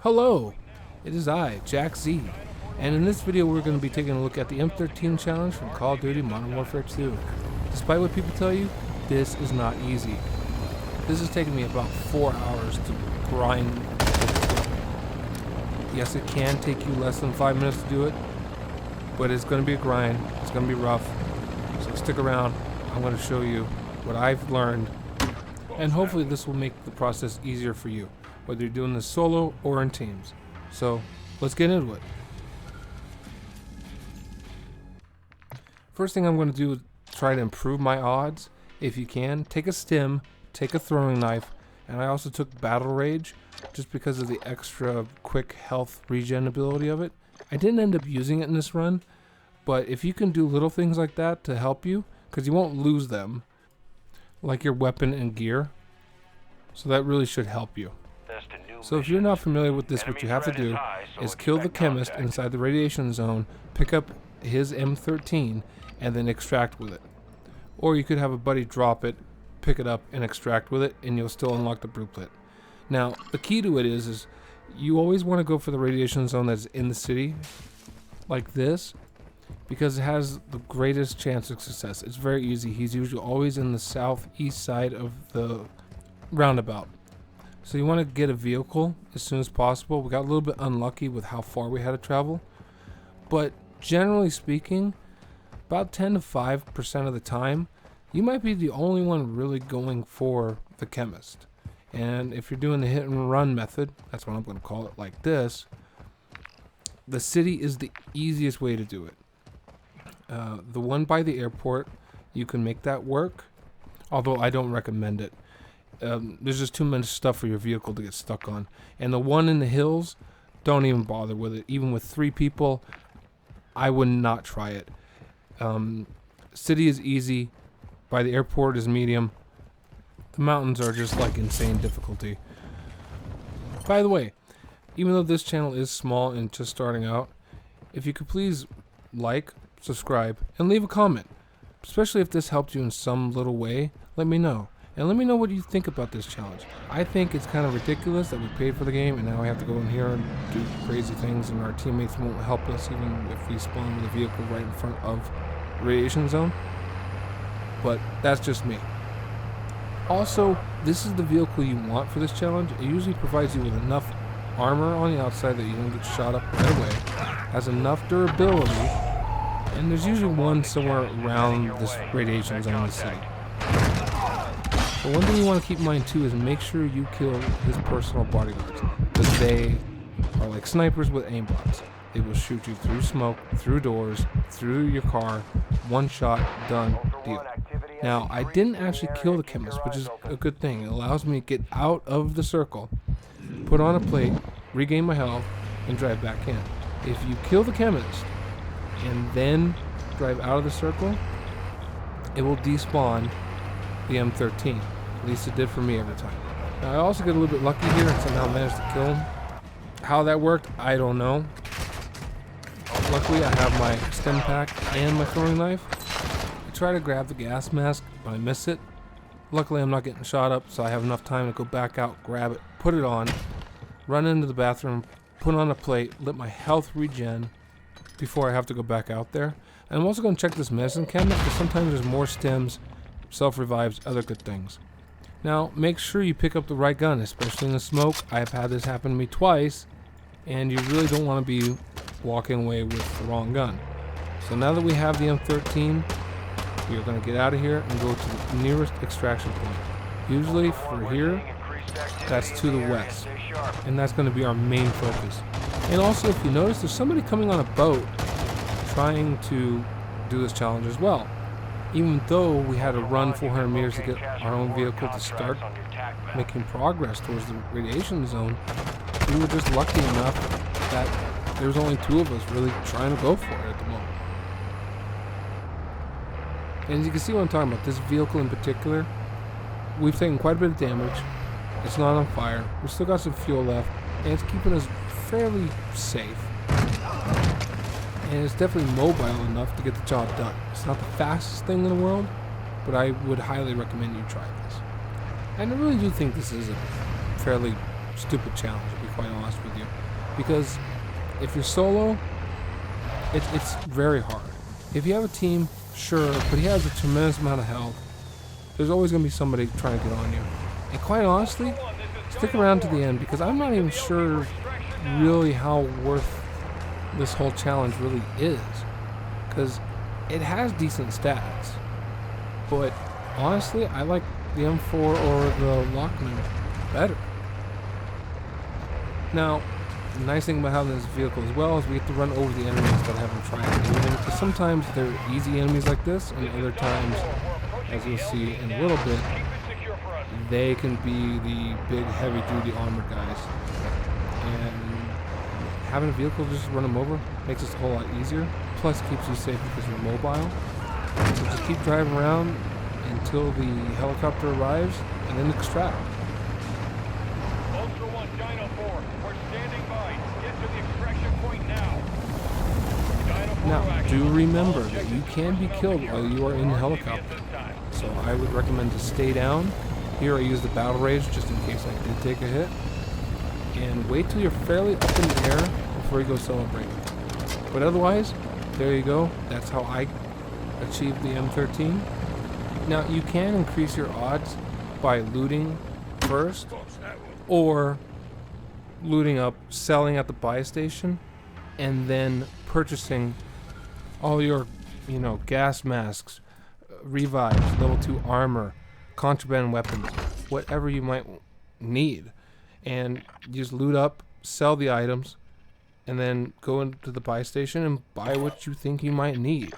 Hello, it is I, Jack Z, and in this video we're going to be taking a look at the M13 challenge from Call of Duty Modern Warfare 2. Despite what people tell you, this is not easy. This has taken me about 4 hours to grind this level. Yes, it can take you less than 5 minutes to do it, but it's going to be a grind, it's going to be rough, so stick around. I'm going to show you what I've learned, and hopefully this will make the process easier for you, whether you're doing this solo or in teams. So let's get into it. First thing I'm going to do is try to improve my odds. If you can, take a stim, take a throwing knife, and I also took Battle Rage just because of the extra quick health regen ability of it. I didn't end up using it in this run, but if you can do little things like that to help you, because you won't lose them, like your weapon and gear, so that really should help you. So if you're not familiar with this, what you have to do is kill the chemist inside the radiation zone, pick up his M13, and then extract with it. Or you could have a buddy drop it, pick it up, and extract with it, and you'll still unlock the blueprint. Now, the key to it is you always want to go for the radiation zone that's in the city, like this, because it has the greatest chance of success. It's very easy. He's usually always in the southeast side of the roundabout. So you want to get a vehicle as soon as possible. We got a little bit unlucky with how far we had to travel, but generally speaking, about 10 to 5% of the time, you might be the only one really going for the chemist. And if you're doing the hit and run method, that's what I'm going to call it, like this, the city is the easiest way to do it. The one by the airport, you can make that work, although I don't recommend it. There's just too much stuff for your vehicle to get stuck on. And the one in the hills, don't even bother with it. Even with 3 people, I would not try it. City is easy. By the airport is medium. The mountains are just like insane difficulty. By the way, even though this channel is small and just starting out, if you could please like, subscribe, and leave a comment. Especially if this helped you in some little way, let me know. And let me know what you think about this challenge. I think it's kind of ridiculous that we paid for the game and now we have to go in here and do crazy things and our teammates won't help us even if we spawn with a vehicle right in front of the radiation zone. But that's just me. Also, this is the vehicle you want for this challenge. It usually provides you with enough armor on the outside that you don't get shot up right away, has enough durability, and there's usually one somewhere around this radiation zone in the city. But one thing you want to keep in mind too is make sure you kill his personal bodyguards, because they are like snipers with aimbots. They will shoot you through smoke, through doors, through your car, one shot, done, deal. Now, I didn't actually kill the chemist, which is a good thing. It allows me to get out of the circle, put on a plate, regain my health, and drive back in. If you kill the chemist and then drive out of the circle, it will despawn the M13. At least it did for me every time. Now, I also get a little bit lucky here and somehow managed to kill him. How that worked, I don't know. Luckily, I have my stim pack and my throwing knife. I try to grab the gas mask, but I miss it. Luckily, I'm not getting shot up, so I have enough time to go back out, grab it, put it on, run into the bathroom, put on a plate, let my health regen before I have to go back out there. And I'm also going to check this medicine cabinet, because sometimes there's more stims, self-revives, other good things. Now, make sure you pick up the right gun, especially in the smoke. I've had this happen to me twice, and you really don't want to be walking away with the wrong gun. So now that we have the M13, we are going to get out of here and go to the nearest extraction point. Usually for here, that's to the west, and that's going to be our main focus. And also, if you notice, there's somebody coming on a boat trying to do this challenge as well. Even though we had to run 400 meters to get our own vehicle to start making progress towards the radiation zone, we were just lucky enough that there was only 2 of us really trying to go for it at the moment. And as you can see what I'm talking about, this vehicle in particular, we've taken quite a bit of damage. It's not on fire. We've still got some fuel left, and it's keeping us fairly safe. And it's definitely mobile enough to get the job done. It's not the fastest thing in the world, but I would highly recommend you try this. And I really do think this is a fairly stupid challenge, to be quite honest with you. Because if you're solo, it's very hard. If you have a team, sure, but he has a tremendous amount of health. There's always going to be somebody trying to get on you. And quite honestly, stick around to the end, because I'm not even sure really how worth this whole challenge really is. Because it has decent stats. But honestly, I like the M4 or the Lockman better. Now, the nice thing about having this vehicle as well is we get to run over the enemies that haven't tried anything. Because sometimes they're easy enemies like this, and other times, as you'll see in a little bit, they can be the big heavy-duty armored guys. And having a vehicle just run them over makes this a whole lot easier. Plus, keeps you safe because you're mobile. So just keep driving around until the helicopter arrives, and then extract. Ultra One, Dino 4, we're standing by. Get to the extraction point now. Dino 4 Now, action. do remember that you can be killed while you are in the helicopter. So I would recommend to stay down. Here I use the battle rage just in case I did take a hit. And wait till you're fairly up in the air before you go celebrate. But otherwise, there you go. That's how I achieved the M13. Now, you can increase your odds by looting first, or looting up, selling at the buy station, and then purchasing all your, gas masks, revives, level 2 armor, contraband weapons, whatever you might need. And you just loot up, sell the items, and then go into the buy station and buy what you think you might need.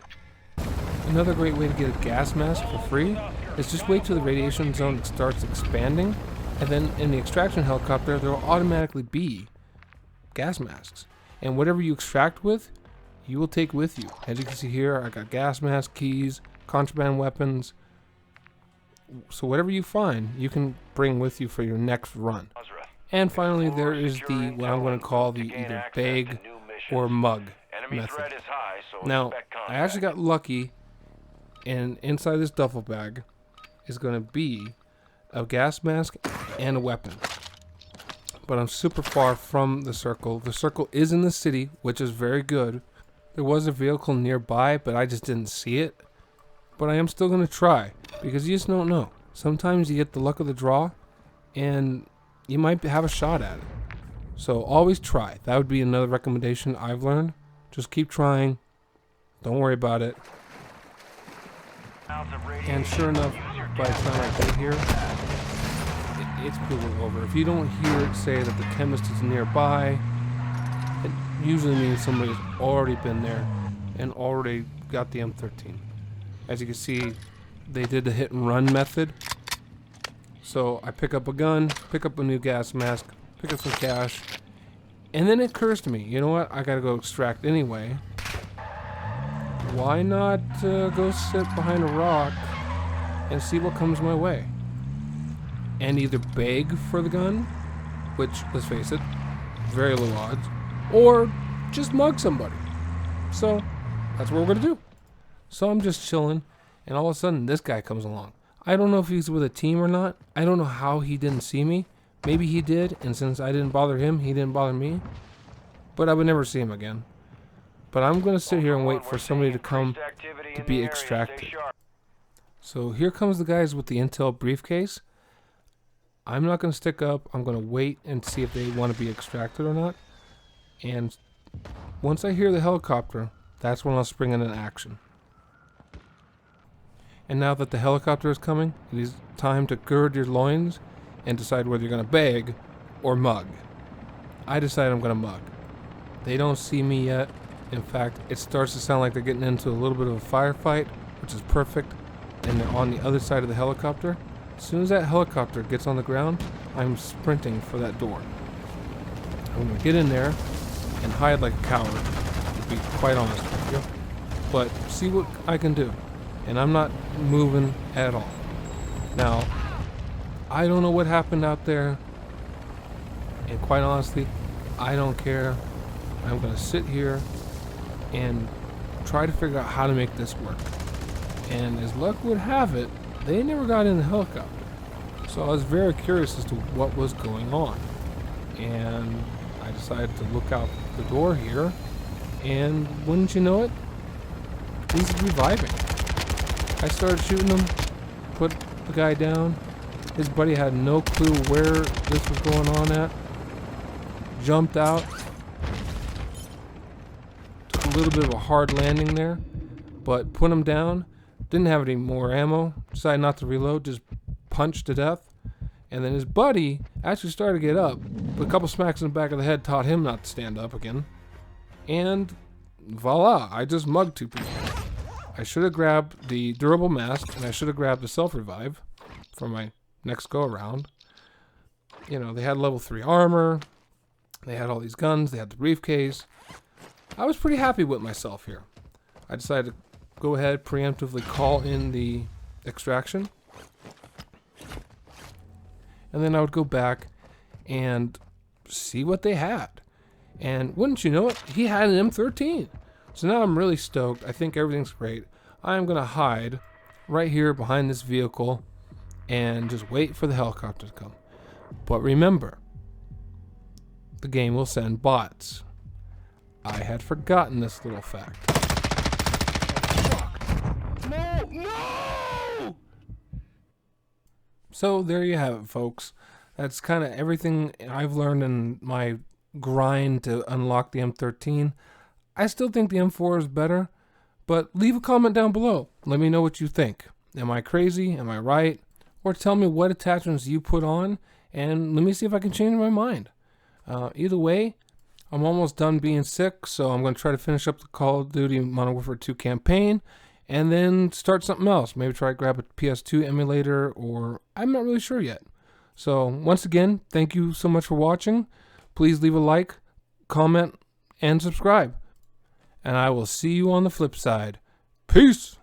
Another great way to get a gas mask for free is just wait till the radiation zone starts expanding, and then in the extraction helicopter there will automatically be gas masks. And whatever you extract with, you will take with you. As you can see here, I got gas mask, keys, contraband weapons. So whatever you find, you can bring with you for your next run. And finally, there is the, what I'm going to call the either bag or mug method. Now, I actually got lucky, and inside this duffel bag is going to be a gas mask and a weapon. But I'm super far from the circle. The circle is in the city, which is very good. There was a vehicle nearby, but I just didn't see it. But I am still going to try, because you just don't know. Sometimes you get the luck of the draw, and you might have a shot at it. So always try. That would be another recommendation I've learned. Just keep trying. Don't worry about it. And sure enough, by the time I get here, it's quickly over. If you don't hear it say that the chemist is nearby, it usually means somebody's already been there and already got the M13. As you can see, they did the hit and run method. So I pick up a gun, pick up a new gas mask, pick up some cash, and then it occurs to me, you know what, I gotta go extract anyway. Why not go sit behind a rock and see what comes my way? And either beg for the gun, which, let's face it, very low odds, or just mug somebody. So that's what we're gonna do. So I'm just chilling, and all of a sudden this guy comes along. I don't know if he's with a team or not. I don't know how he didn't see me. Maybe he did, and since I didn't bother him, he didn't bother me. But I would never see him again. But I'm going to sit here and wait for somebody to come to be extracted. So here comes the guys with the intel briefcase. I'm not going to stick up. I'm going to wait and see if they want to be extracted or not. And once I hear the helicopter, that's when I'll spring into action. And now that the helicopter is coming, it is time to gird your loins and decide whether you're going to beg or mug. I decide I'm going to mug. They don't see me yet. In fact, it starts to sound like they're getting into a little bit of a firefight, which is perfect. And they're on the other side of the helicopter. As soon as that helicopter gets on the ground, I'm sprinting for that door. I'm going to get in there and hide like a coward, to be quite honest with you. But see what I can do. And I'm not moving at all. Now, I don't know what happened out there. And quite honestly, I don't care. I'm going to sit here and try to figure out how to make this work. And as luck would have it, they never got in the helicopter. So I was very curious as to what was going on. and I decided to look out the door here, and wouldn't you know it, he's reviving. I started shooting him, put the guy down. His buddy had no clue where this was going on at. Jumped out. Took a little bit of a hard landing there, but put him down. Didn't have any more ammo. Decided not to reload, just punched to death. And then his buddy actually started to get up, but a couple smacks in the back of the head taught him not to stand up again. And voila, I just mugged two people. I should have grabbed the durable mask, and I should have grabbed the self-revive for my next go-around. You know, they had level 3 armor. They had all these guns. They had the briefcase. I was pretty happy with myself here. I decided to go ahead, preemptively call in the extraction. And then I would go back and see what they had. And wouldn't you know it, he had an M13. So now I'm really stoked. I think everything's great. I'm going to hide right here behind this vehicle and just wait for the helicopter to come. But remember, the game will send bots. I had forgotten this little fact. No! So there you have it, folks. That's kind of everything I've learned in my grind to unlock the M13. I still think the M4 is better, but leave a comment down below. Let me know what you think. Am I crazy? Am I right? Or tell me what attachments you put on, and let me see if I can change my mind. Either way, I'm almost done being sick, so I'm going to try to finish up the Call of Duty Modern Warfare 2 campaign, and then start something else. Maybe try to grab a PS2 emulator, or I'm not really sure yet. So once again, thank you so much for watching. Please leave a like, comment, and subscribe. And I will see you on the flip side. Peace!